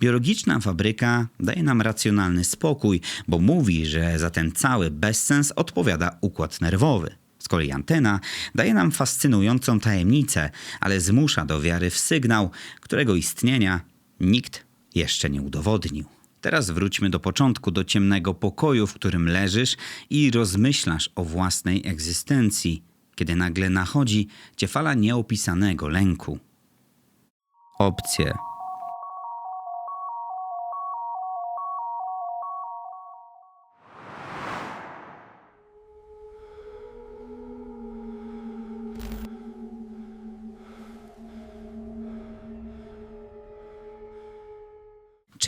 Biologiczna fabryka daje nam racjonalny spokój, bo mówi, że za ten cały bezsens odpowiada układ nerwowy. Z kolei antena daje nam fascynującą tajemnicę, ale zmusza do wiary w sygnał, którego istnienia nikt jeszcze nie udowodnił. Teraz wróćmy do początku, do ciemnego pokoju, w którym leżysz i rozmyślasz o własnej egzystencji, kiedy nagle nachodzi cię fala nieopisanego lęku. Opcje.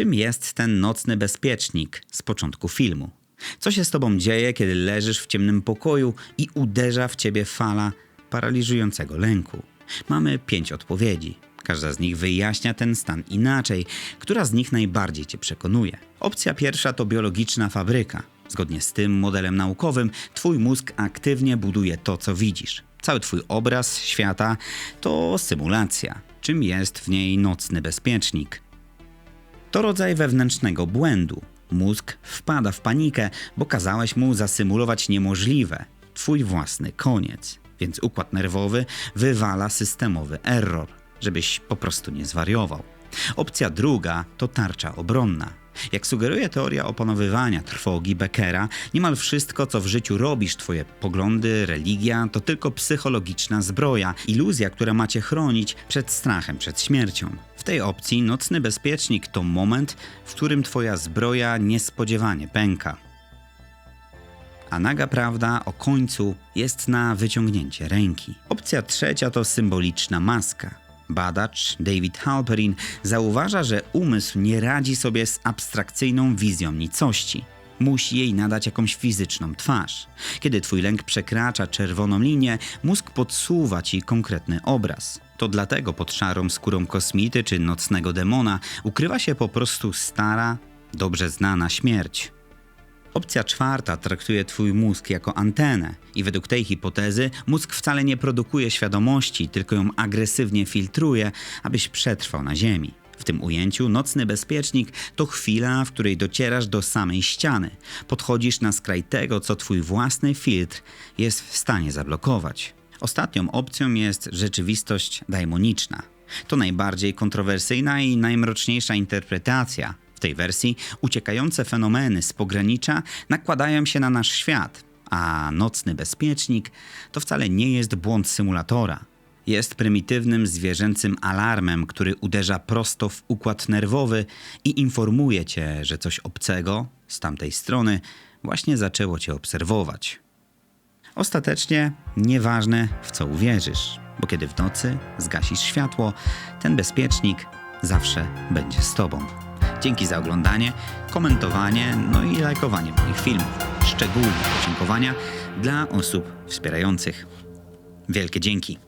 Czym jest ten nocny bezpiecznik z początku filmu? Co się z tobą dzieje, kiedy leżysz w ciemnym pokoju i uderza w ciebie fala paraliżującego lęku? Mamy 5 odpowiedzi. Każda z nich wyjaśnia ten stan inaczej. Która z nich najbardziej cię przekonuje? Opcja pierwsza to biologiczna fabryka. Zgodnie z tym modelem naukowym, twój mózg aktywnie buduje to, co widzisz. Cały twój obraz świata to symulacja. Czym jest w niej nocny bezpiecznik? To rodzaj wewnętrznego błędu. Mózg wpada w panikę, bo kazałeś mu zasymulować niemożliwe. Twój własny koniec. Więc układ nerwowy wywala systemowy error, żebyś po prostu nie zwariował. Opcja druga to tarcza obronna. Jak sugeruje teoria opanowywania trwogi Beckera, niemal wszystko, co w życiu robisz, twoje poglądy, religia, to tylko psychologiczna zbroja, iluzja, która ma cię chronić przed strachem, przed śmiercią. W tej opcji nocny bezpiecznik to moment, w którym twoja zbroja niespodziewanie pęka. A naga prawda o końcu jest na wyciągnięcie ręki. Opcja trzecia to symboliczna maska. Badacz David Halperin zauważa, że umysł nie radzi sobie z abstrakcyjną wizją nicości. Musi jej nadać jakąś fizyczną twarz. Kiedy twój lęk przekracza czerwoną linię, mózg podsuwa ci konkretny obraz. To dlatego pod szarą skórą kosmity czy nocnego demona ukrywa się po prostu stara, dobrze znana śmierć. Opcja czwarta traktuje twój mózg jako antenę i według tej hipotezy mózg wcale nie produkuje świadomości, tylko ją agresywnie filtruje, abyś przetrwał na ziemi. W tym ujęciu nocny bezpiecznik to chwila, w której docierasz do samej ściany. Podchodzisz na skraj tego, co twój własny filtr jest w stanie zablokować. Ostatnią opcją jest rzeczywistość daimoniczna. To najbardziej kontrowersyjna i najmroczniejsza interpretacja. W tej wersji uciekające fenomeny z pogranicza nakładają się na nasz świat, a nocny bezpiecznik to wcale nie jest błąd symulatora. Jest prymitywnym zwierzęcym alarmem, który uderza prosto w układ nerwowy i informuje cię, że coś obcego z tamtej strony właśnie zaczęło cię obserwować. Ostatecznie nieważne, w co uwierzysz, bo kiedy w nocy zgasisz światło, ten bezpiecznik zawsze będzie z tobą. Dzięki za oglądanie, komentowanie, no i lajkowanie moich filmów. Szczególne podziękowania dla osób wspierających. Wielkie dzięki.